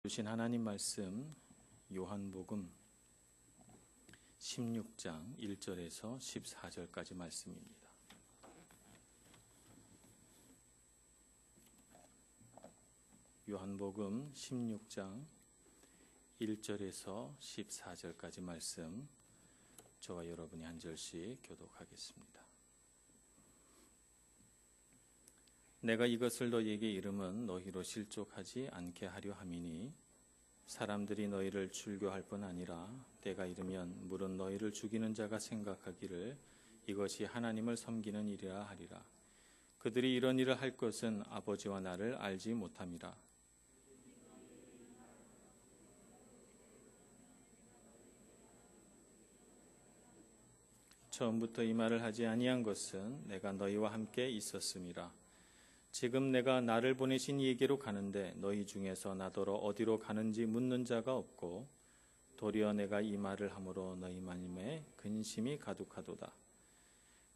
주신 하나님 말씀 요한복음 16장 1절에서 14절까지 말씀입니다. 요한복음 16장 1절에서 14절까지 말씀 저와 여러분이 한 절씩 교독하겠습니다. 내가 이것을 너희에게 이름은 너희로 실족하지 않게 하려 함이니 사람들이 너희를 출교할 뿐 아니라 때가 이르면 물은 너희를 죽이는 자가 생각하기를 이것이 하나님을 섬기는 일이라 하리라. 그들이 이런 일을 할 것은 아버지와 나를 알지 못함이라. 처음부터 이 말을 하지 아니한 것은 내가 너희와 함께 있었음이라. 지금 내가 나를 보내신 이에게로 가는데 너희 중에서 나더러 어디로 가는지 묻는 자가 없고 도리어 내가 이 말을 함으로 너희 마음에 근심이 가득하도다.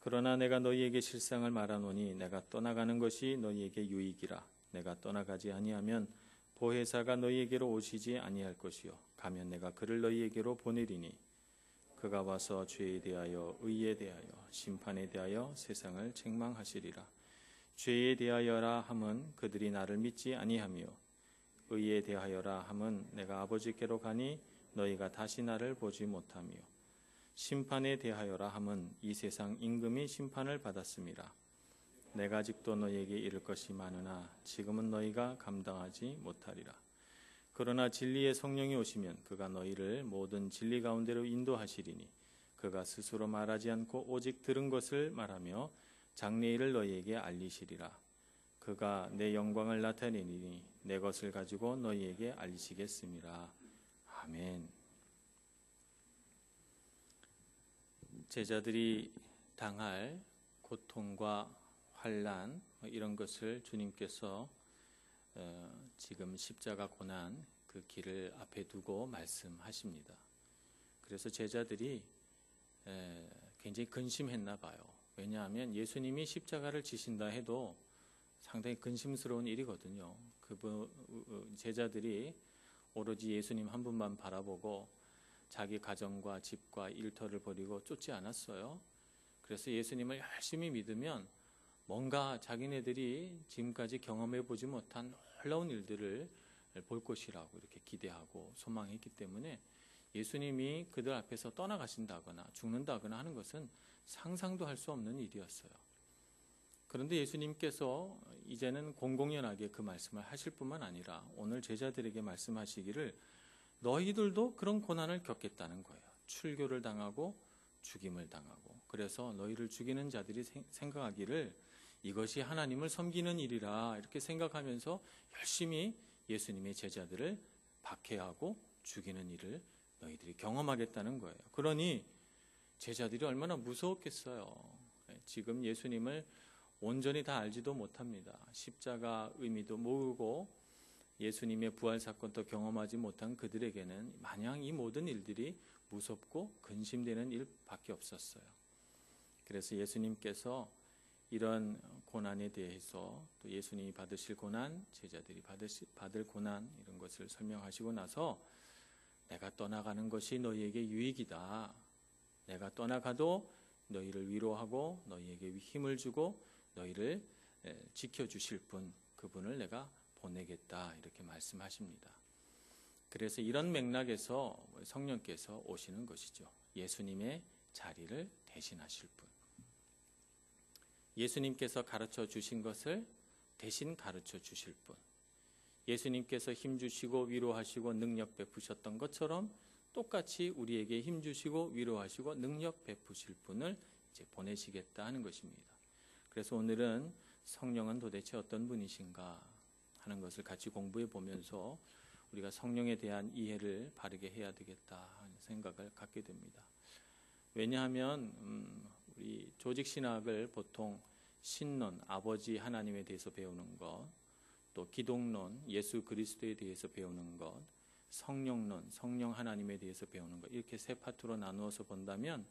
그러나 내가 너희에게 실상을 말하노니 내가 떠나가는 것이 너희에게 유익이라. 내가 떠나가지 아니하면 보혜사가 너희에게로 오시지 아니할 것이요 가면 내가 그를 너희에게로 보내리니 그가 와서 죄에 대하여 의에 대하여 심판에 대하여 세상을 책망하시리라. 죄에 대하여라 함은 그들이 나를 믿지 아니하며 의에 대하여라 함은 내가 아버지께로 가니 너희가 다시 나를 보지 못하며 심판에 대하여라 함은 이 세상 임금이 심판을 받았음이라. 내가 아직도 너희에게 이를 것이 많으나 지금은 너희가 감당하지 못하리라. 그러나 진리의 성령이 오시면 그가 너희를 모든 진리 가운데로 인도하시리니 그가 스스로 말하지 않고 오직 들은 것을 말하며 장래일을 너희에게 알리시리라. 그가 내 영광을 나타내리니 내 것을 가지고 너희에게 알리시겠음이라. 아멘. 제자들이 당할 고통과 환난 이런 것을 주님께서 지금 십자가 고난 그 길을 앞에 두고 말씀하십니다. 그래서 제자들이 굉장히 근심했나 봐요. 왜냐하면 예수님이 십자가를 지신다 해도 상당히 근심스러운 일이거든요. 제자들이 오로지 예수님 한 분만 바라보고 자기 가정과 집과 일터를 버리고 쫓지 않았어요. 그래서 예수님을 열심히 믿으면 뭔가 자기네들이 지금까지 경험해 보지 못한 놀라운 일들을 볼 것이라고 이렇게 기대하고 소망했기 때문에 예수님이 그들 앞에서 떠나가신다거나 죽는다거나 하는 것은 상상도 할 수 없는 일이었어요. 그런데 예수님께서 이제는 공공연하게 그 말씀을 하실 뿐만 아니라 오늘 제자들에게 말씀하시기를 너희들도 그런 고난을 겪겠다는 거예요. 출교를 당하고 죽임을 당하고 그래서 너희를 죽이는 자들이 생각하기를 이것이 하나님을 섬기는 일이라 이렇게 생각하면서 열심히 예수님의 제자들을 박해하고 죽이는 일을 너희들이 경험하겠다는 거예요. 그러니 제자들이 얼마나 무서웠겠어요. 지금 예수님을 온전히 다 알지도 못합니다. 십자가 의미도 모르고 예수님의 부활 사건도 경험하지 못한 그들에게는 마냥 이 모든 일들이 무섭고 근심되는 일밖에 없었어요. 그래서 예수님께서 이런 고난에 대해서 또 예수님이 받으실 고난, 제자들이 받을 고난 이런 것을 설명하시고 나서 내가 떠나가는 것이 너희에게 유익이다. 내가 떠나가도 너희를 위로하고 너희에게 힘을 주고 너희를 지켜주실 분, 그분을 내가 보내겠다 이렇게 말씀하십니다. 그래서 이런 맥락에서 성령께서 오시는 것이죠. 예수님의 자리를 대신하실 분. 예수님께서 가르쳐 주신 것을 대신 가르쳐 주실 분. 예수님께서 힘주시고 위로하시고 능력 베푸셨던 것처럼 똑같이 우리에게 힘주시고 위로하시고 능력 베푸실 분을 이제 보내시겠다 하는 것입니다. 그래서 오늘은 성령은 도대체 어떤 분이신가 하는 것을 같이 공부해 보면서 우리가 성령에 대한 이해를 바르게 해야 되겠다 하는 생각을 갖게 됩니다. 왜냐하면 우리 조직신학을 보통 신론, 아버지 하나님에 대해서 배우는 것, 또 기독론, 예수 그리스도에 대해서 배우는 것, 성령론, 성령 하나님에 대해서 배우는 것 이렇게 세 파트로 나누어서 본다면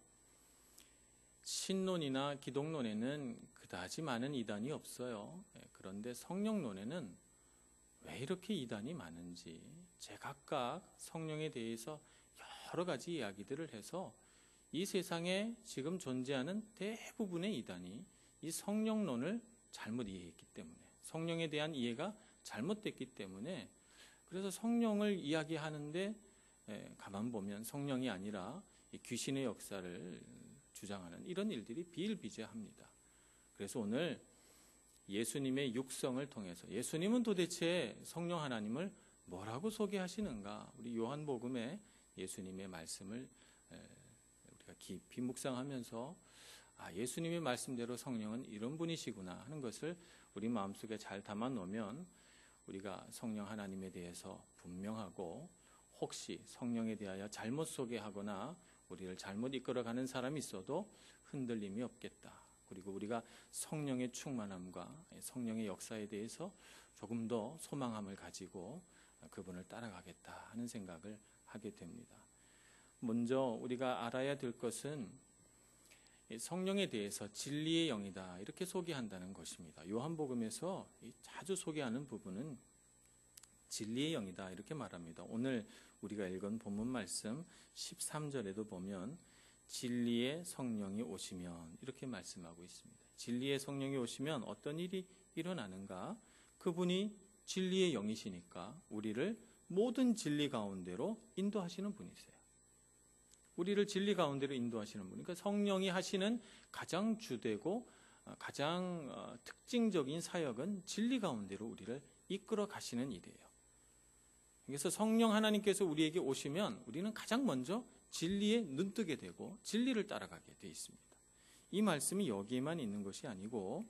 신론이나 기독론에는 그다지 많은 이단이 없어요. 그런데 성령론에는 왜 이렇게 이단이 많은지 제각각 성령에 대해서 여러 가지 이야기들을 해서 이 세상에 지금 존재하는 대부분의 이단이 이 성령론을 잘못 이해했기 때문에, 성령에 대한 이해가 잘못됐기 때문에, 그래서 성령을 이야기하는데 가만 보면 성령이 아니라 귀신의 역사를 주장하는 이런 일들이 비일비재합니다. 그래서 오늘 예수님의 육성을 통해서 예수님은 도대체 성령 하나님을 뭐라고 소개하시는가, 우리 요한복음에 예수님의 말씀을 우리가 깊이 묵상하면서 예수님의 말씀대로 성령은 이런 분이시구나 하는 것을 우리 마음속에 잘 담아 놓으면 우리가 성령 하나님에 대해서 분명하고, 혹시 성령에 대하여 잘못 소개하거나 우리를 잘못 이끌어가는 사람이 있어도 흔들림이 없겠다. 그리고 우리가 성령의 충만함과 성령의 역사에 대해서 조금 더 소망함을 가지고 그분을 따라가겠다 하는 생각을 하게 됩니다. 먼저 우리가 알아야 될 것은 성령에 대해서 진리의 영이다 이렇게 소개한다는 것입니다. 요한복음에서 자주 소개하는 부분은 진리의 영이다 이렇게 말합니다. 오늘 우리가 읽은 본문 말씀 13절에도 보면 진리의 성령이 오시면 이렇게 말씀하고 있습니다. 진리의 성령이 오시면 어떤 일이 일어나는가? 그분이 진리의 영이시니까 우리를 모든 진리 가운데로 인도하시는 분이세요. 우리를 진리 가운데로 인도하시는 분. 그러니까 성령이 하시는 가장 주되고 가장 특징적인 사역은 진리 가운데로 우리를 이끌어 가시는 일이에요. 그래서 성령 하나님께서 우리에게 오시면 우리는 가장 먼저 진리에 눈뜨게 되고 진리를 따라가게 되어 있습니다. 이 말씀이 여기에만 있는 것이 아니고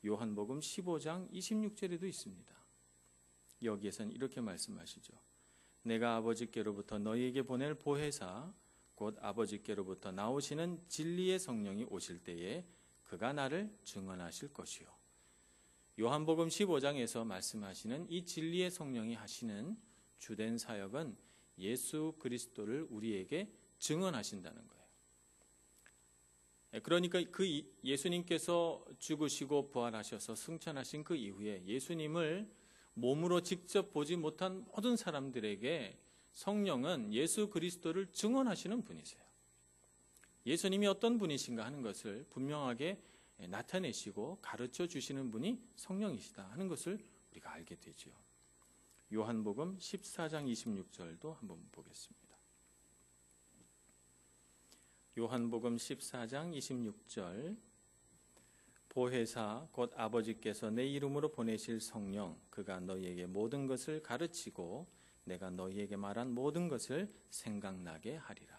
요한복음 15장 26절에도 있습니다. 여기에서는 이렇게 말씀하시죠. 내가 아버지께로부터 너희에게 보낼 보혜사 곧 아버지께로부터 나오시는 진리의 성령이 오실 때에 그가 나를 증언하실 것이요. 요한복음 15장에서 말씀하시는 이 진리의 성령이 하시는 주된 사역은 예수 그리스도를 우리에게 증언하신다는 거예요. 그러니까 그 예수님께서 죽으시고 부활하셔서 승천하신 그 이후에 예수님을 몸으로 직접 보지 못한 모든 사람들에게 성령은 예수 그리스도를 증언하시는 분이세요. 예수님이 어떤 분이신가 하는 것을 분명하게 나타내시고 가르쳐 주시는 분이 성령이시다 하는 것을 우리가 알게 되죠. 요한복음 14장 26절도 한번 보겠습니다. 요한복음 14장 26절 보혜사 곧 아버지께서 내 이름으로 보내실 성령 그가 너희에게 모든 것을 가르치고 내가 너희에게 말한 모든 것을 생각나게 하리라.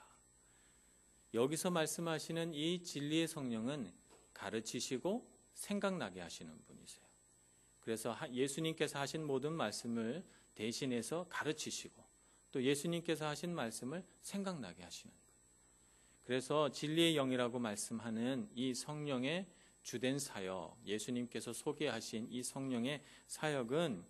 여기서 말씀하시는 이 진리의 성령은 가르치시고 생각나게 하시는 분이세요. 그래서 예수님께서 하신 모든 말씀을 대신해서 가르치시고 또 예수님께서 하신 말씀을 생각나게 하시는 분. 그래서 진리의 영이라고 말씀하는 이 성령의 주된 사역, 예수님께서 소개하신 이 성령의 사역은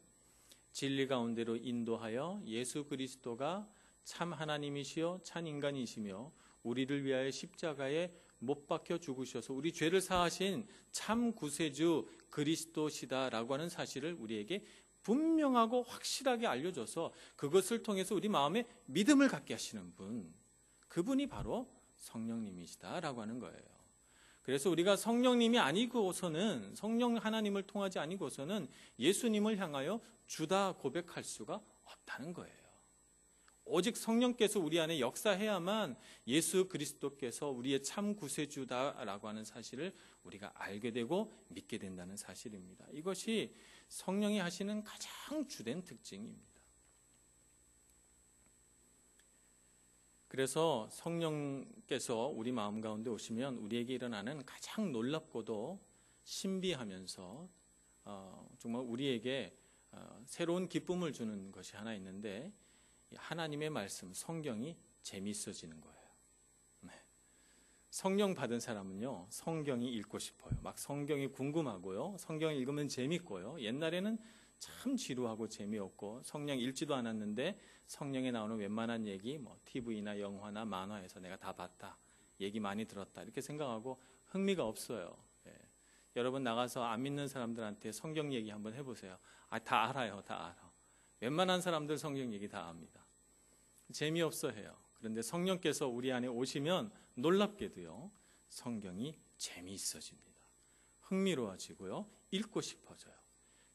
진리 가운데로 인도하여 예수 그리스도가 참 하나님이시요 참 인간이시며 우리를 위하여 십자가에 못 박혀 죽으셔서 우리 죄를 사하신 참 구세주 그리스도시다라고 하는 사실을 우리에게 분명하고 확실하게 알려줘서 그것을 통해서 우리 마음에 믿음을 갖게 하시는 분, 그분이 바로 성령님이시다라고 하는 거예요. 그래서 우리가 성령님이 아니고서는, 성령 하나님을 통하지 아니고서는 예수님을 향하여 주다 고백할 수가 없다는 거예요. 오직 성령께서 우리 안에 역사해야만 예수 그리스도께서 우리의 참 구세주다라고 하는 사실을 우리가 알게 되고 믿게 된다는 사실입니다. 이것이 성령이 하시는 가장 주된 특징입니다. 그래서 성령께서 우리 마음 가운데 오시면 우리에게 일어나는 가장 놀랍고도 신비하면서 정말 우리에게 새로운 기쁨을 주는 것이 하나 있는데 하나님의 말씀, 성경이 재미있어지는 거예요. 네. 성령 받은 사람은요, 성경이 읽고 싶어요. 막 성경이 궁금하고요. 성경 읽으면 재밌고요. 옛날에는 참 지루하고 재미없고 성령 읽지도 않았는데 성령에 나오는 웬만한 얘기, 뭐 TV나 영화나 만화에서 내가 다 봤다, 얘기 많이 들었다 이렇게 생각하고 흥미가 없어요. 예. 여러분 나가서 안 믿는 사람들한테 성경 얘기 한번 해보세요. 다 알아요, 다 알아. 웬만한 사람들 성경 얘기 다 압니다. 재미없어 해요. 그런데 성령께서 우리 안에 오시면 놀랍게도요, 성경이 재미있어집니다. 흥미로워지고요, 읽고 싶어져요.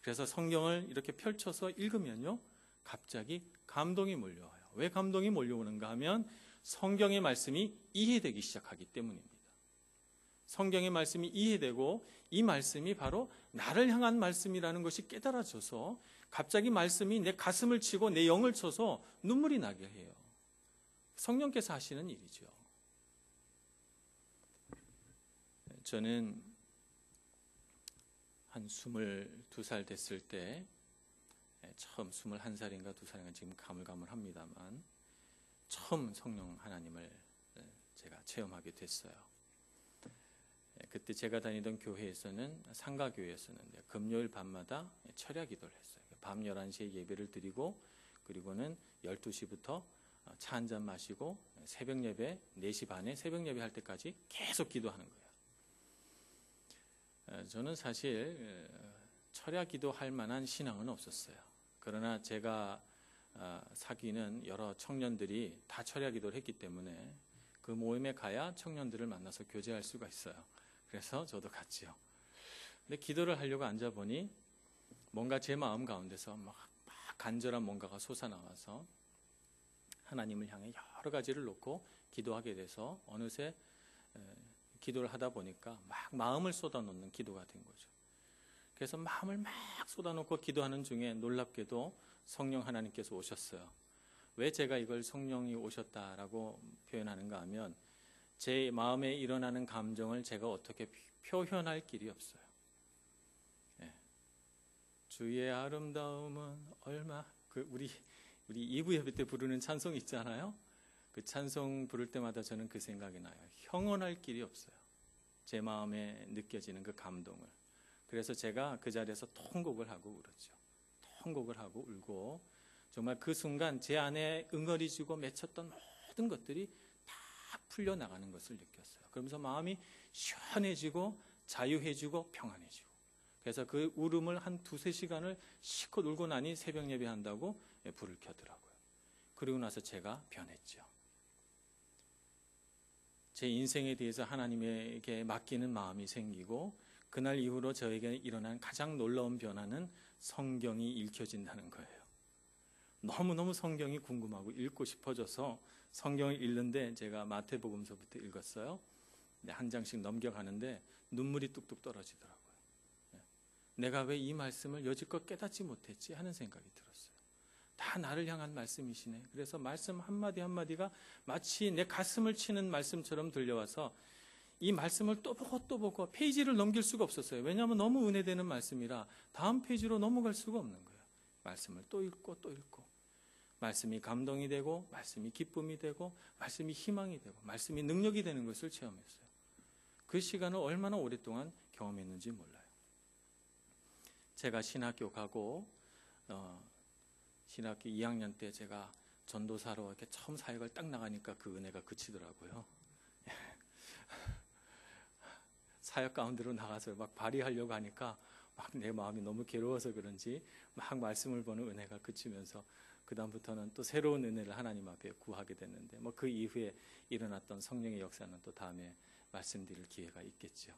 그래서 성경을 이렇게 펼쳐서 읽으면요, 갑자기 감동이 몰려와요. 왜 감동이 몰려오는가 하면 성경의 말씀이 이해되기 시작하기 때문입니다. 성경의 말씀이 이해되고 이 말씀이 바로 나를 향한 말씀이라는 것이 깨달아져서 갑자기 말씀이 내 가슴을 치고 내 영을 쳐서 눈물이 나게 해요. 성령께서 하시는 일이죠. 저는 한 22살 됐을 때, 처음 21살인가 2살인가 지금 가물가물합니다만 처음 성령 하나님을 제가 체험하게 됐어요. 그때 제가 다니던 교회에서는 상가교회였었는데 금요일 밤마다 철야 기도를 했어요. 밤 11시에 예배를 드리고 그리고는 12시부터 차 한 잔 마시고 새벽 예배 4시 반에 새벽 예배 할 때까지 계속 기도하는 거예요. 저는 사실 철야 기도할 만한 신앙은 없었어요. 그러나 제가 사귀는 여러 청년들이 다 철야 기도를 했기 때문에 그 모임에 가야 청년들을 만나서 교제할 수가 있어요. 그래서 저도 갔지요. 근데 기도를 하려고 앉아보니 뭔가 제 마음 가운데서 막 간절한 뭔가가 솟아나와서 하나님을 향해 여러 가지를 놓고 기도하게 돼서 어느새 기도를 하다 보니까 막 마음을 쏟아놓는 기도가 된 거죠. 그래서 마음을 막 쏟아놓고 기도하는 중에 놀랍게도 성령 하나님께서 오셨어요. 왜 제가 이걸 성령이 오셨다라고 표현하는가 하면 제 마음에 일어나는 감정을 제가 어떻게 표현할 길이 없어요. 주의 아름다움은 얼마, 우리 2부 예배 때 부르는 찬송 있잖아요. 그 찬송 부를 때마다 저는 그 생각이 나요. 형언할 길이 없어요. 제 마음에 느껴지는 그 감동을. 그래서 제가 그 자리에서 통곡을 하고 울었죠. 통곡을 하고 울고 정말 그 순간 제 안에 응어리지고 맺혔던 모든 것들이 다 풀려나가는 것을 느꼈어요. 그러면서 마음이 시원해지고 자유해지고 평안해지고, 그래서 그 울음을 한 2-3시간을 실컷 울고 나니 새벽 예배한다고 불을 켜더라고요. 그리고 나서 제가 변했죠. 제 인생에 대해서 하나님에게 맡기는 마음이 생기고, 그날 이후로 저에게 일어난 가장 놀라운 변화는 성경이 읽혀진다는 거예요. 너무너무 성경이 궁금하고 읽고 싶어져서 성경을 읽는데 제가 마태복음서부터 읽었어요. 한 장씩 넘겨가는데 눈물이 뚝뚝 떨어지더라고요. 내가 왜 이 말씀을 여지껏 깨닫지 못했지 하는 생각이 들었어요. 다 나를 향한 말씀이시네. 그래서 말씀 한마디 한마디가 마치 내 가슴을 치는 말씀처럼 들려와서 이 말씀을 또 보고 페이지를 넘길 수가 없었어요. 왜냐하면 너무 은혜되는 말씀이라 다음 페이지로 넘어갈 수가 없는 거예요. 말씀을 또 읽고 또 읽고, 말씀이 감동이 되고 말씀이 기쁨이 되고 말씀이 희망이 되고 말씀이 능력이 되는 것을 체험했어요. 그 시간을 얼마나 오랫동안 경험했는지 몰라요. 제가 신학교 가고 신학교 2학년 때 제가 전도사로 이렇게 처음 사역을 딱 나가니까 그 은혜가 그치더라고요. 사역 가운데로 나가서 막 발휘하려고 하니까 막 내 마음이 너무 괴로워서 그런지 막 말씀을 보는 은혜가 그치면서 그 다음부터는 또 새로운 은혜를 하나님 앞에 구하게 됐는데, 뭐 그 이후에 일어났던 성령의 역사는 또 다음에 말씀드릴 기회가 있겠죠.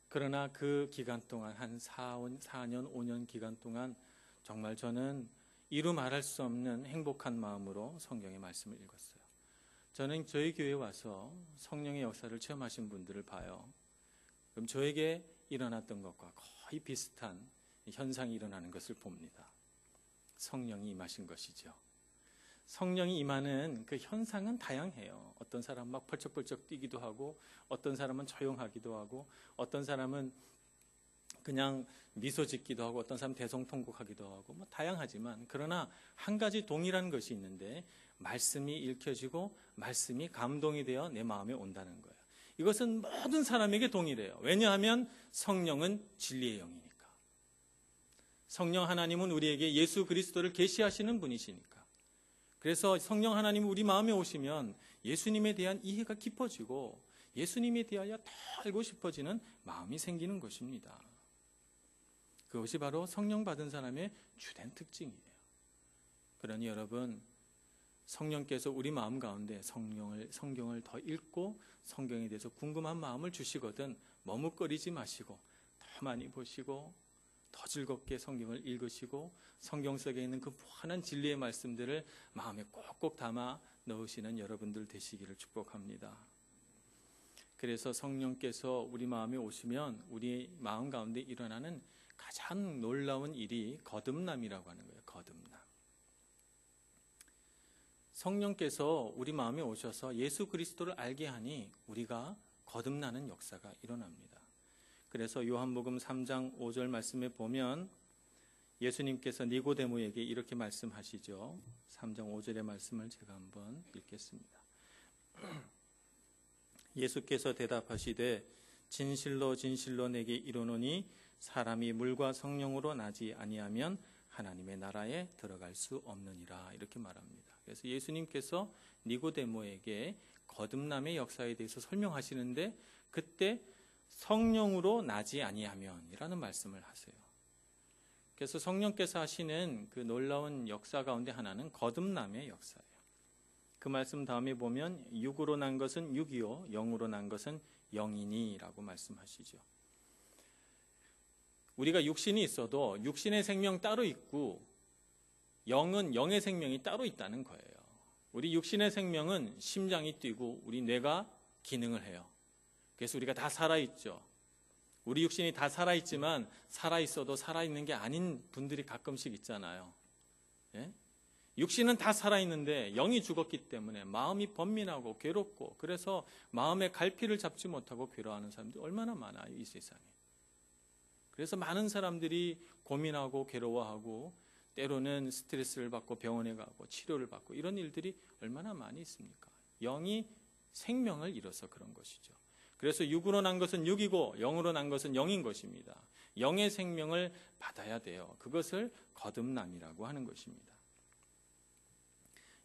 그러나 그 기간 동안 한 4년, 5년 기간 동안 정말 저는 이루 말할 수 없는 행복한 마음으로 성경의 말씀을 읽었어요. 저는 저희 교회에 와서 성령의 역사를 체험하신 분들을 봐요. 그럼 저에게 일어났던 것과 거의 비슷한 현상이 일어나는 것을 봅니다. 성령이 임하신 것이죠. 성령이 임하는 그 현상은 다양해요. 어떤 사람은 막 펄쩍펄쩍 뛰기도 하고, 어떤 사람은 조용하기도 하고, 어떤 사람은 그냥 미소 짓기도 하고, 어떤 사람은 대성통곡하기도 하고, 뭐 다양하지만, 그러나 한 가지 동일한 것이 있는데 말씀이 읽혀지고 말씀이 감동이 되어 내 마음에 온다는 거예요. 이것은 모든 사람에게 동일해요. 왜냐하면 성령은 진리의 영이니까. 성령 하나님은 우리에게 예수 그리스도를 계시하시는 분이시니까. 그래서 성령 하나님이 우리 마음에 오시면 예수님에 대한 이해가 깊어지고 예수님에 대하여 더 알고 싶어지는 마음이 생기는 것입니다. 그것이 바로 성령 받은 사람의 주된 특징이에요. 그러니 여러분, 성령께서 우리 마음 가운데 성경을 더 읽고 성경에 대해서 궁금한 마음을 주시거든 머뭇거리지 마시고 더 많이 보시고 더 즐겁게 성경을 읽으시고 성경 속에 있는 그 무한한 진리의 말씀들을 마음에 꼭꼭 담아 넣으시는 여러분들 되시기를 축복합니다. 그래서 성령께서 우리 마음에 오시면 우리 마음 가운데 일어나는 가장 놀라운 일이 거듭남이라고 하는 거예요. 거듭남. 성령께서 우리 마음에 오셔서 예수 그리스도를 알게 하니 우리가 거듭나는 역사가 일어납니다. 그래서 요한복음 3장 5절 말씀에 보면 예수님께서 니고데모에게 이렇게 말씀하시죠. 3장 5절의 말씀을 제가 한번 읽겠습니다. 예수께서 대답하시되 진실로 진실로 내게 이르노니 사람이 물과 성령으로 나지 아니하면 하나님의 나라에 들어갈 수 없느니라 이렇게 말합니다. 그래서 예수님께서 니고데모에게 거듭남의 역사에 대해서 설명하시는데 그때 성령으로 나지 아니하면이라는 말씀을 하세요. 그래서 성령께서 하시는 그 놀라운 역사 가운데 하나는 거듭남의 역사예요. 그 말씀 다음에 보면 육으로 난 것은 육이요 영으로 난 것은 영이니라고 말씀하시죠. 우리가 육신이 있어도 육신의 생명 따로 있고 영은 영의 생명이 따로 있다는 거예요. 우리 육신의 생명은 심장이 뛰고 우리 뇌가 기능을 해요. 그래서 우리가 다 살아있죠. 우리 육신이 다 살아있지만 살아있어도 살아있는 게 아닌 분들이 가끔씩 있잖아요. 예? 육신은 다 살아있는데 영이 죽었기 때문에 마음이 번민하고 괴롭고 그래서 마음의 갈피를 잡지 못하고 괴로워하는 사람들이 얼마나 많아요, 이 세상에. 그래서 많은 사람들이 고민하고 괴로워하고 때로는 스트레스를 받고 병원에 가고 치료를 받고 이런 일들이 얼마나 많이 있습니까? 영이 생명을 잃어서 그런 것이죠. 그래서 육으로 난 것은 육이고 영으로 난 것은 영인 것입니다. 영의 생명을 받아야 돼요. 그것을 거듭남이라고 하는 것입니다.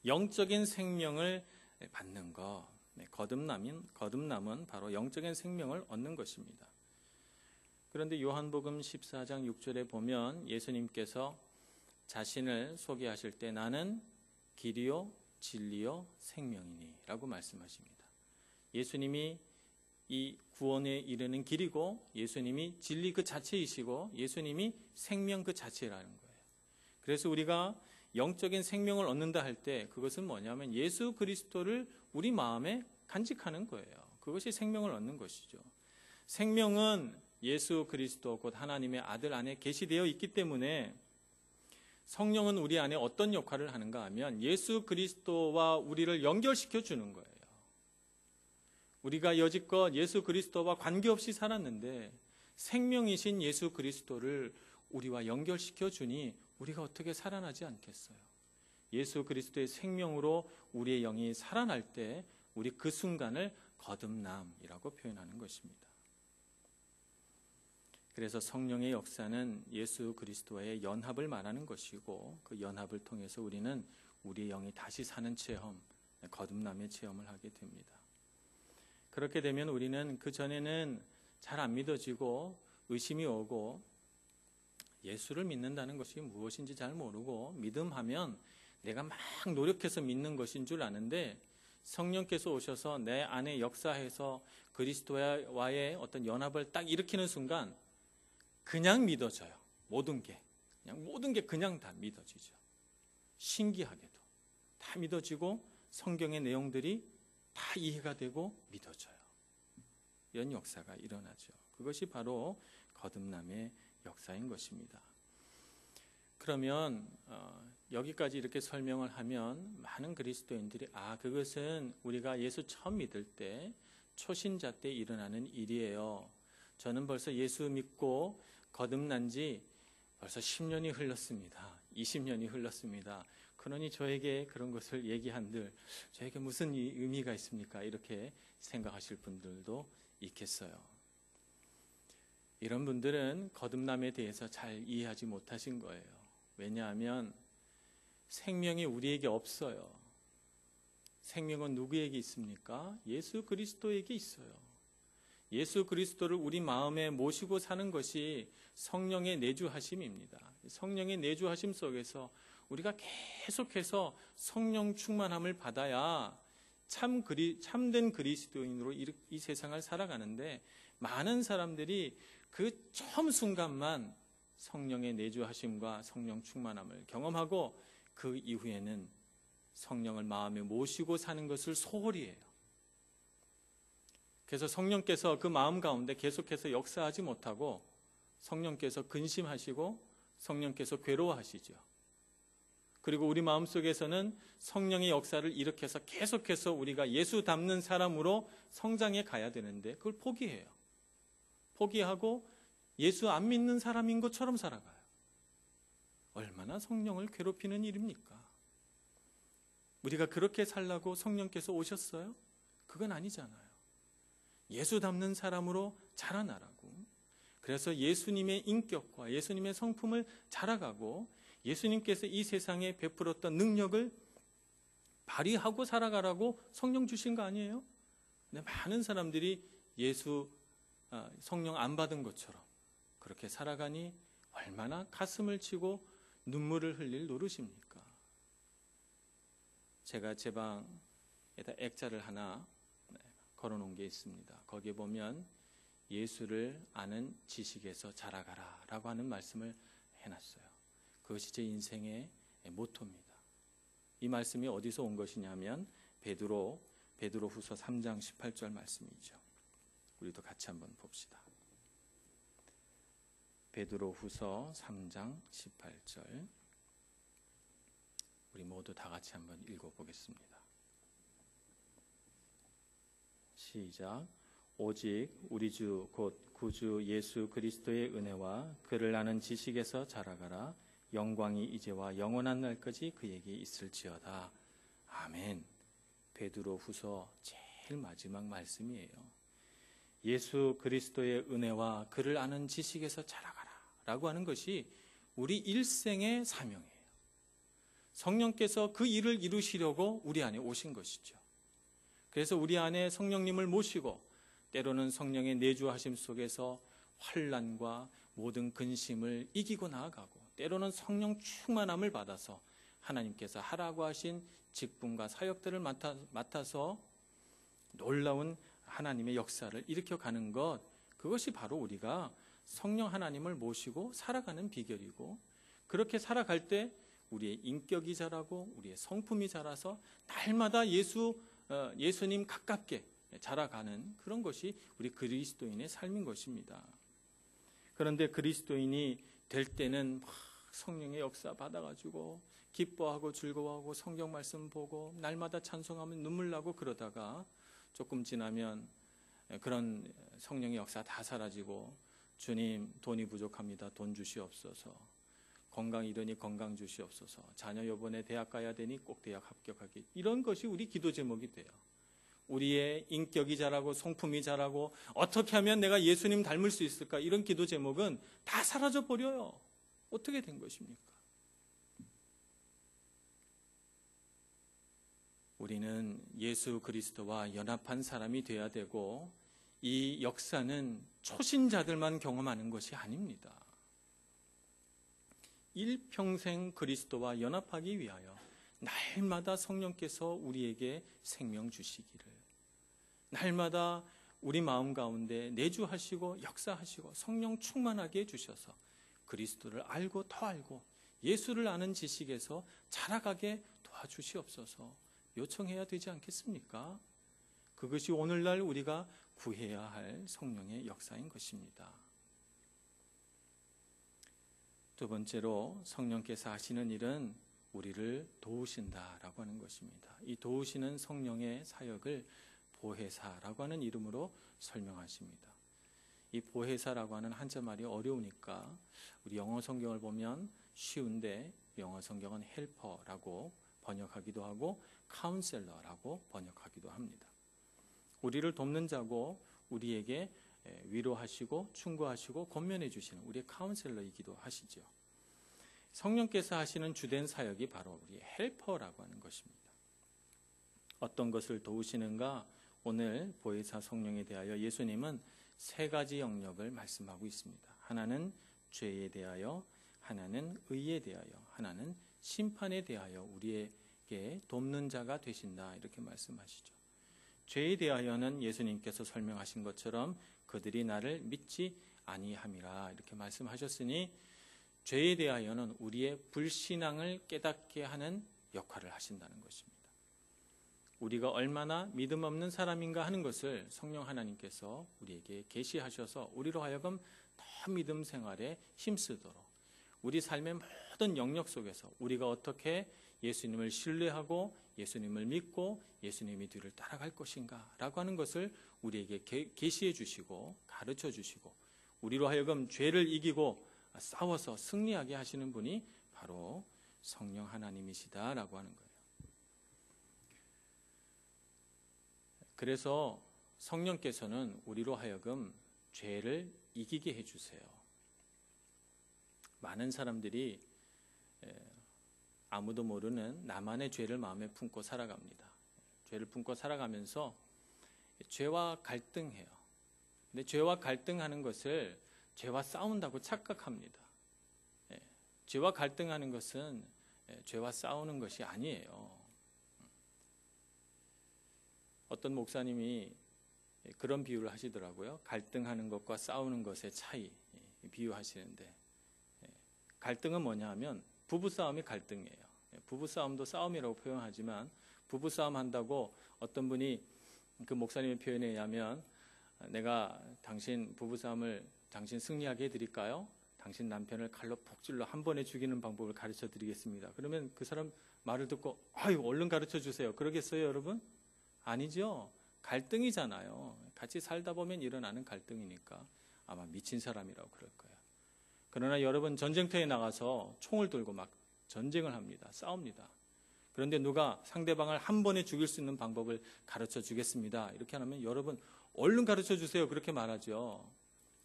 영적인 생명을 받는 것, 거듭남은 바로 영적인 생명을 얻는 것입니다. 그런데 요한복음 14장 6절에 보면 예수님께서 자신을 소개하실 때 나는 길이요 진리요 생명이니 라고 말씀하십니다. 예수님이 이 구원에 이르는 길이고 예수님이 진리 그 자체이시고 예수님이 생명 그 자체라는 거예요. 그래서 우리가 영적인 생명을 얻는다 할 때 그것은 뭐냐면 예수 그리스도를 우리 마음에 간직하는 거예요. 그것이 생명을 얻는 것이죠. 생명은 예수 그리스도 곧 하나님의 아들 안에 계시되어 있기 때문에 성령은 우리 안에 어떤 역할을 하는가 하면 예수 그리스도와 우리를 연결시켜 주는 거예요. 우리가 여지껏 예수 그리스도와 관계없이 살았는데 생명이신 예수 그리스도를 우리와 연결시켜 주니 우리가 어떻게 살아나지 않겠어요? 예수 그리스도의 생명으로 우리의 영이 살아날 때 우리 그 순간을 거듭남이라고 표현하는 것입니다. 그래서 성령의 역사는 예수 그리스도와의 연합을 말하는 것이고 그 연합을 통해서 우리는 우리의 영이 다시 사는 체험, 거듭남의 체험을 하게 됩니다. 그렇게 되면 우리는 그 전에는 잘 안 믿어지고 의심이 오고 예수를 믿는다는 것이 무엇인지 잘 모르고 믿음하면 내가 막 노력해서 믿는 것인 줄 아는데 성령께서 오셔서 내 안에 역사해서 그리스도와의 어떤 연합을 딱 일으키는 순간 그냥 믿어져요. 모든 게 그냥 다 믿어지죠. 신기하게도 다 믿어지고 성경의 내용들이 다 이해가 되고 믿어져요. 이런 역사가 일어나죠. 그것이 바로 거듭남의 역사인 것입니다. 그러면 여기까지 이렇게 설명을 하면 많은 그리스도인들이 그것은 우리가 예수 처음 믿을 때 초신자 때 일어나는 일이에요. 저는 벌써 예수 믿고 거듭난 지 벌써 10년이 흘렀습니다. 20년이 흘렀습니다. 그러니 저에게 그런 것을 얘기한들 저에게 무슨 의미가 있습니까? 이렇게 생각하실 분들도 있겠어요. 이런 분들은 거듭남에 대해서 잘 이해하지 못하신 거예요. 왜냐하면 생명이 우리에게 없어요. 생명은 누구에게 있습니까? 예수 그리스도에게 있어요. 예수 그리스도를 우리 마음에 모시고 사는 것이 성령의 내주하심입니다. 성령의 내주하심 속에서 우리가 계속해서 성령 충만함을 받아야 참된 그리스도인으로 이 세상을 살아가는데, 많은 사람들이 그 처음 순간만 성령의 내주하심과 성령 충만함을 경험하고 그 이후에는 성령을 마음에 모시고 사는 것을 소홀히 해요. 그래서 성령께서 그 마음 가운데 계속해서 역사하지 못하고 성령께서 근심하시고 성령께서 괴로워하시죠. 그리고 우리 마음속에서는 성령의 역사를 일으켜서 계속해서 우리가 예수 닮는 사람으로 성장해 가야 되는데 그걸 포기해요. 포기하고 예수 안 믿는 사람인 것처럼 살아가요. 얼마나 성령을 괴롭히는 일입니까? 우리가 그렇게 살라고 성령께서 오셨어요? 그건 아니잖아요. 예수 닮는 사람으로 자라나라고. 그래서 예수님의 인격과 예수님의 성품을 자라가고 예수님께서 이 세상에 베풀었던 능력을 발휘하고 살아가라고 성령 주신 거 아니에요? 근데 많은 사람들이 성령 안 받은 것처럼 그렇게 살아가니 얼마나 가슴을 치고 눈물을 흘릴 노릇입니까? 제가 제 방에다 액자를 하나 걸어놓은 게 있습니다. 거기에 보면 예수를 아는 지식에서 자라가라 라고 하는 말씀을 해놨어요. 그것이 제 인생의 모토입니다. 이 말씀이 어디서 온 것이냐면 베드로후서 3장 18절 말씀이죠. 우리도 같이 한번 봅시다. 베드로후서 3장 18절, 우리 모두 다 같이 한번 읽어보겠습니다. 시작. 오직 우리 주 곧 구주 예수 그리스도의 은혜와 그를 아는 지식에서 자라가라. 영광이 이제와 영원한 날까지 그에게 있을지어다. 아멘. 베드로후서 제일 마지막 말씀이에요. 예수 그리스도의 은혜와 그를 아는 지식에서 자라가라 라고 하는 것이 우리 일생의 사명이에요. 성령께서 그 일을 이루시려고 우리 안에 오신 것이죠. 그래서 우리 안에 성령님을 모시고 때로는 성령의 내주하심 속에서 환난과 모든 근심을 이기고 나아가고, 때로는 성령 충만함을 받아서 하나님께서 하라고 하신 직분과 사역들을 맡아서 놀라운 하나님의 역사를 일으켜가는 것, 그것이 바로 우리가 성령 하나님을 모시고 살아가는 비결이고, 그렇게 살아갈 때 우리의 인격이 자라고 우리의 성품이 자라서 날마다 예수님 가깝게 자라가는 그런 것이 우리 그리스도인의 삶인 것입니다. 그런데 그리스도인이 될 때는 막 성령의 역사 받아가지고 기뻐하고 즐거워하고 성경 말씀 보고 날마다 찬송하면 눈물 나고, 그러다가 조금 지나면 그런 성령의 역사 다 사라지고, 주님 돈이 부족합니다. 돈 주시옵소서. 건강 이러니 건강 주시옵소서. 자녀 이번에 대학 가야 되니 꼭 대학 합격하기. 이런 것이 우리 기도 제목이 돼요. 우리의 인격이 자라고 성품이 자라고 어떻게 하면 내가 예수님 닮을 수 있을까, 이런 기도 제목은 다 사라져 버려요. 어떻게 된 것입니까? 우리는 예수 그리스도와 연합한 사람이 되어야 되고, 이 역사는 초신자들만 경험하는 것이 아닙니다. 일평생 그리스도와 연합하기 위하여 날마다 성령께서 우리에게 생명 주시기를, 날마다 우리 마음 가운데 내주하시고 역사하시고 성령 충만하게 해주셔서 그리스도를 알고 더 알고 예수를 아는 지식에서 자라가게 도와주시옵소서 요청해야 되지 않겠습니까? 그것이 오늘날 우리가 구해야 할 성령의 역사인 것입니다. 두 번째로, 성령께서 하시는 일은 우리를 도우신다라고 하는 것입니다. 이 도우시는 성령의 사역을 보혜사라고 하는 이름으로 설명하십니다. 이 보혜사라고 하는 한자말이 어려우니까 우리 영어 성경을 보면 쉬운데, 영어 성경은 헬퍼라고 번역하기도 하고 카운셀러라고 번역하기도 합니다. 우리를 돕는 자고 우리에게 위로하시고 충고하시고 권면해 주시는 우리의 카운셀러이기도 하시죠. 성령께서 하시는 주된 사역이 바로 우리의 헬퍼라고 하는 것입니다. 어떤 것을 도우시는가? 오늘 보혜사 성령에 대하여 예수님은 세 가지 영역을 말씀하고 있습니다. 하나는 죄에 대하여, 하나는 의에 대하여, 하나는 심판에 대하여 우리에게 돕는 자가 되신다 이렇게 말씀하시죠. 죄에 대하여는 예수님께서 설명하신 것처럼 그들이 나를 믿지 아니함이라 이렇게 말씀하셨으니 죄에 대하여는 우리의 불신앙을 깨닫게 하는 역할을 하신다는 것입니다. 우리가 얼마나 믿음 없는 사람인가 하는 것을 성령 하나님께서 우리에게 계시하셔서 우리로 하여금 더 믿음 생활에 힘쓰도록 우리 삶의 모든 영역 속에서 우리가 어떻게 예수님을 신뢰하고 예수님을 믿고 예수님의 뒤를 따라갈 것인가 라고 하는 것을 우리에게 계시해 주시고 가르쳐 주시고 우리로 하여금 죄를 이기고 싸워서 승리하게 하시는 분이 바로 성령 하나님이시다라고 하는 거예요. 그래서 성령께서는 우리로 하여금 죄를 이기게 해주세요. 많은 사람들이 아무도 모르는 나만의 죄를 마음에 품고 살아갑니다. 죄를 품고 살아가면서 죄와 갈등해요. 근데 죄와 갈등하는 것을 죄와 싸운다고 착각합니다. 죄와 갈등하는 것은 죄와 싸우는 것이 아니에요. 어떤 목사님이 그런 비유를 하시더라고요. 갈등하는 것과 싸우는 것의 차이 비유하시는데 갈등은 뭐냐 하면 부부싸움이 갈등이에요. 부부싸움도 싸움이라고 표현하지만 부부싸움 한다고 어떤 분이 그 목사님의 표현에 의하면 내가 당신 부부싸움을 당신 승리하게 해드릴까요? 당신 남편을 칼로 푹 찔러 한 번에 죽이는 방법을 가르쳐 드리겠습니다. 그러면 그 사람 말을 듣고 아유 얼른 가르쳐 주세요. 그러겠어요 여러분? 아니죠. 갈등이잖아요. 같이 살다 보면 일어나는 갈등이니까 아마 미친 사람이라고 그럴 거예요. 그러나 여러분 전쟁터에 나가서 총을 들고 막 전쟁을 합니다. 싸웁니다. 그런데 누가 상대방을 한 번에 죽일 수 있는 방법을 가르쳐 주겠습니다. 이렇게 하면 여러분 얼른 가르쳐 주세요. 그렇게 말하죠.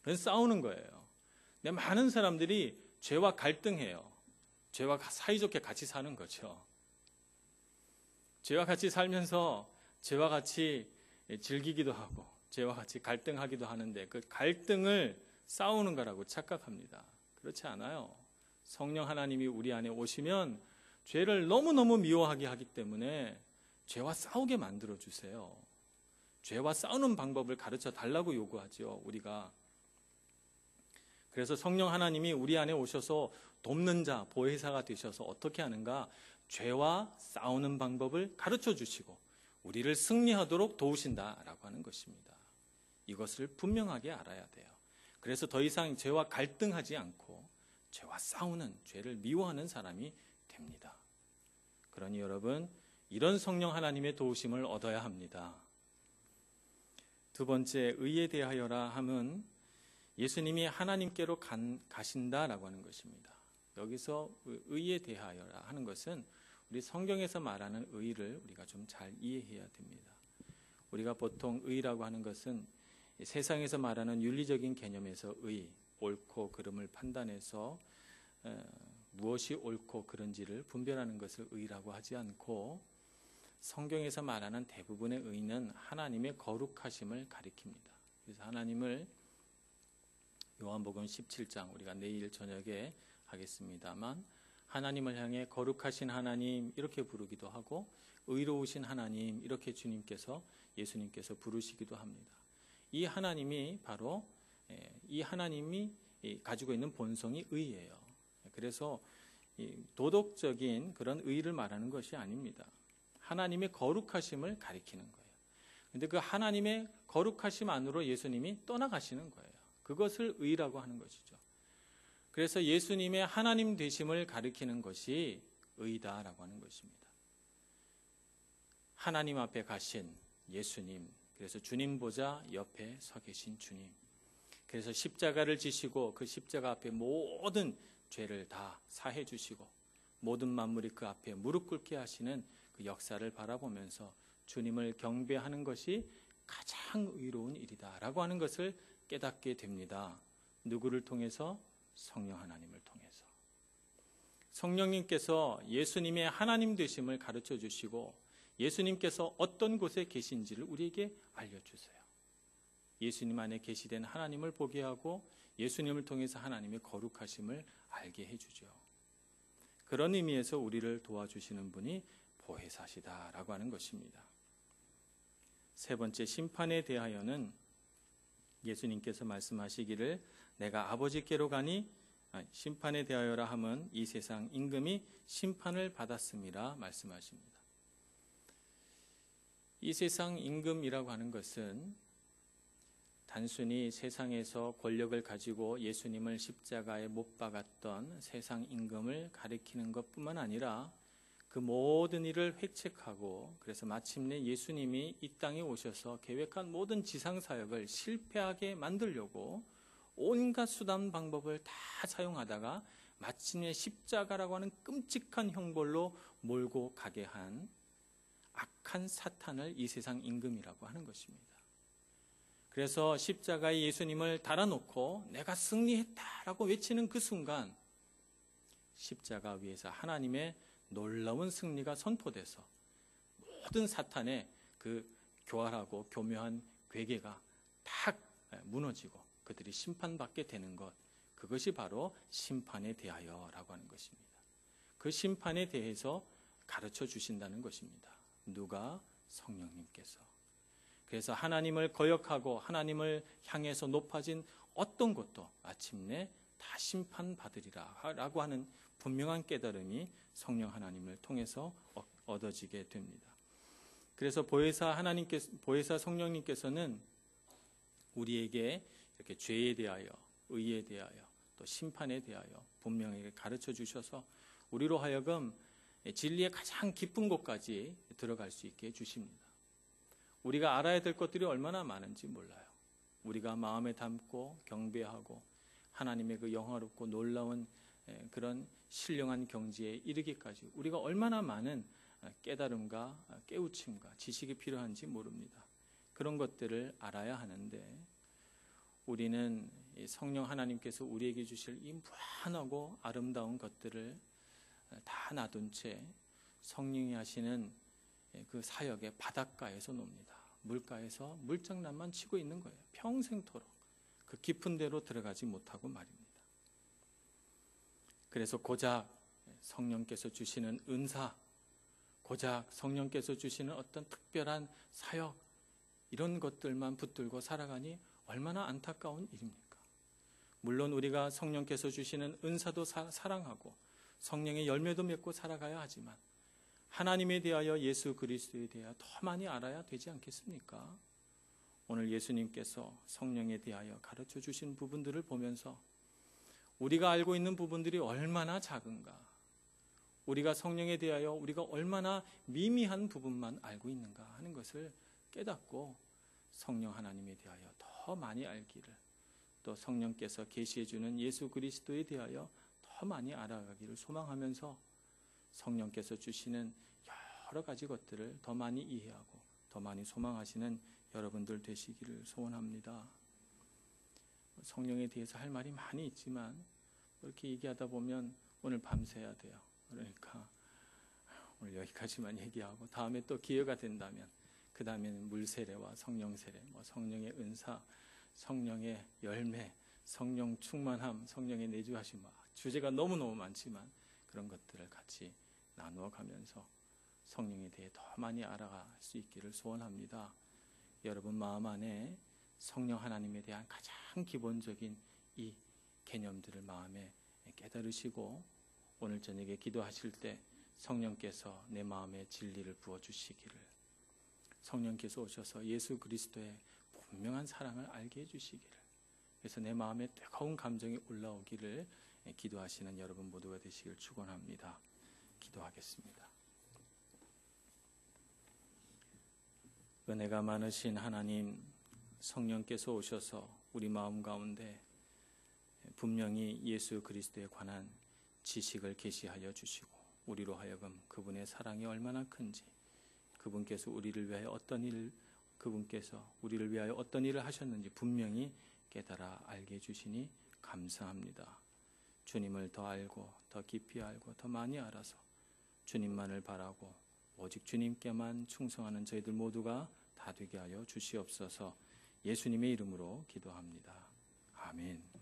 그래서 싸우는 거예요. 근데 많은 사람들이 죄와 갈등해요. 죄와 사이좋게 같이 사는 거죠. 죄와 같이 살면서 죄와 같이 즐기기도 하고 죄와 같이 갈등하기도 하는데 그 갈등을 싸우는 거라고 착각합니다. 그렇지 않아요. 성령 하나님이 우리 안에 오시면 죄를 너무너무 미워하게 하기 때문에 죄와 싸우게 만들어 주세요. 죄와 싸우는 방법을 가르쳐 달라고 요구하죠. 우리가. 그래서 성령 하나님이 우리 안에 오셔서 돕는 자, 보혜사가 되셔서 어떻게 하는가? 죄와 싸우는 방법을 가르쳐 주시고 우리를 승리하도록 도우신다라고 하는 것입니다. 이것을 분명하게 알아야 돼요. 그래서 더 이상 죄와 갈등하지 않고 죄와 싸우는, 죄를 미워하는 사람이 됩니다. 그러니 여러분, 이런 성령 하나님의 도우심을 얻어야 합니다. 두 번째, 의에 대하여라 함은 예수님이 하나님께로 가신다라고 하는 것입니다. 여기서 의에 대하여라 하는 것은 우리 성경에서 말하는 의를 우리가 좀 잘 이해해야 됩니다. 우리가 보통 의라고 하는 것은 세상에서 말하는 윤리적인 개념에서 의, 옳고 그름을 판단해서 무엇이 옳고 그른지를 분별하는 것을 의라고 하지 않고 성경에서 말하는 대부분의 의는 하나님의 거룩하심을 가리킵니다. 그래서 하나님을 요한복음 17장 우리가 내일 저녁에 하겠습니다만 하나님을 향해 거룩하신 하나님 이렇게 부르기도 하고 의로우신 하나님 이렇게 주님께서 예수님께서 부르시기도 합니다. 이 하나님이 바로 이 하나님이 가지고 있는 본성이 의예요. 그래서 도덕적인 그런 의를 말하는 것이 아닙니다. 하나님의 거룩하심을 가리키는 거예요. 그런데 그 하나님의 거룩하심 안으로 예수님이 떠나가시는 거예요. 그것을 의라고 하는 것이죠. 그래서 예수님의 하나님 되심을 가리키는 것이 의다라고 하는 것입니다. 하나님 앞에 가신 예수님, 그래서 주님 보좌 옆에 서 계신 주님, 그래서 십자가를 지시고 그 십자가 앞에 모든 죄를 다 사해 주시고 모든 만물이 그 앞에 무릎 꿇게 하시는 그 역사를 바라보면서 주님을 경배하는 것이 가장 의로운 일이다라고 하는 것을 깨닫게 됩니다. 누구를 통해서? 성령 하나님을 통해서. 성령님께서 예수님의 하나님 되심을 가르쳐 주시고 예수님께서 어떤 곳에 계신지를 우리에게 알려주세요. 예수님 안에 계시된 하나님을 보게 하고 예수님을 통해서 하나님의 거룩하심을 알게 해주죠. 그런 의미에서 우리를 도와주시는 분이 보혜사시다라고 하는 것입니다. 세 번째, 심판에 대하여는 예수님께서 말씀하시기를 내가 아버지께로 가니 심판에 대하여라 함은 이 세상 임금이 심판을 받았음이라 말씀하십니다. 이 세상 임금이라고 하는 것은 단순히 세상에서 권력을 가지고 예수님을 십자가에 못 박았던 세상 임금을 가리키는 것뿐만 아니라 그 모든 일을 획책하고 그래서 마침내 예수님이 이 땅에 오셔서 계획한 모든 지상사역을 실패하게 만들려고 온갖 수단 방법을 다 사용하다가 마침내 십자가라고 하는 끔찍한 형벌로 몰고 가게 한 악한 사탄을 이 세상 임금이라고 하는 것입니다. 그래서 십자가에 예수님을 달아놓고 내가 승리했다라고 외치는 그 순간 십자가 위에서 하나님의 놀라운 승리가 선포돼서 모든 사탄의 그 교활하고 교묘한 괴계가 다 무너지고 그들이 심판받게 되는 것, 그것이 바로 심판에 대하여라고 하는 것입니다. 그 심판에 대해서 가르쳐 주신다는 것입니다. 누가? 성령님께서. 그래서 하나님을 거역하고 하나님을 향해서 높아진 어떤 것도 마침내 다 심판받으리라 라고 하는 분명한 깨달음이 성령 하나님을 통해서 얻어지게 됩니다. 그래서 보혜사 성령님께서는 우리에게 이렇게 죄에 대하여, 의에 대하여, 또 심판에 대하여 분명히 가르쳐 주셔서 우리로 하여금 진리의 가장 깊은 곳까지 들어갈 수 있게 해주십니다. 우리가 알아야 될 것들이 얼마나 많은지 몰라요. 우리가 마음에 담고 경배하고 하나님의 그 영화롭고 놀라운 그런 신령한 경지에 이르기까지 우리가 얼마나 많은 깨달음과 깨우침과 지식이 필요한지 모릅니다. 그런 것들을 알아야 하는데 우리는 성령 하나님께서 우리에게 주실 이 무한하고 아름다운 것들을 다 놔둔 채 성령이 하시는 그 사역의 바닷가에서 놉니다. 물가에서 물장난만 치고 있는 거예요. 평생토록 그 깊은 데로 들어가지 못하고 말입니다. 그래서 고작 성령께서 주시는 은사, 고작 성령께서 주시는 어떤 특별한 사역, 이런 것들만 붙들고 살아가니 얼마나 안타까운 일입니까? 물론 우리가 성령께서 주시는 은사도 사랑하고 성령의 열매도 맺고 살아가야 하지만 하나님에 대하여, 예수 그리스도에 대하여 더 많이 알아야 되지 않겠습니까? 오늘 예수님께서 성령에 대하여 가르쳐 주신 부분들을 보면서 우리가 알고 있는 부분들이 얼마나 작은가, 우리가 성령에 대하여 우리가 얼마나 미미한 부분만 알고 있는가 하는 것을 깨닫고 성령 하나님에 대하여 더 많이 알기를, 또 성령께서 계시해 주는 예수 그리스도에 대하여 더 많이 알아가기를 소망하면서 성령께서 주시는 여러 가지 것들을 더 많이 이해하고 더 많이 소망하시는 여러분들 되시기를 소원합니다. 성령에 대해서 할 말이 많이 있지만 이렇게 얘기하다 보면 오늘 밤새야 돼요. 그러니까 오늘 여기까지만 얘기하고 다음에 또 기회가 된다면 그 다음에는 물세례와 성령 세례, 성령의 은사, 성령의 열매, 성령 충만함, 성령의 내주하심, 주제가 너무너무 많지만 그런 것들을 같이 나누어 가면서 성령에 대해 더 많이 알아갈 수 있기를 소원합니다. 여러분 마음 안에 성령 하나님에 대한 가장 기본적인 이 개념들을 마음에 깨달으시고 오늘 저녁에 기도하실 때 성령께서 내 마음에 진리를 부어주시기를, 성령께서 오셔서 예수 그리스도의 분명한 사랑을 알게 해주시기를, 그래서 내 마음에 뜨거운 감정이 올라오기를 기도하시는 여러분 모두가 되시길 축원합니다. 기도하겠습니다. 은혜가 많으신 하나님, 성령께서 오셔서 우리 마음 가운데 분명히 예수 그리스도에 관한 지식을 계시하여 주시고 우리로 하여금 그분의 사랑이 얼마나 큰지, 그분께서 우리를 위하여 어떤 일을 하셨는지 분명히 깨달아 알게 해주시니 감사합니다. 주님을 더 알고 더 깊이 알고 더 많이 알아서 주님만을 바라고 오직 주님께만 충성하는 저희들 모두가 다 되게 하여 주시옵소서. 예수님의 이름으로 기도합니다. 아멘.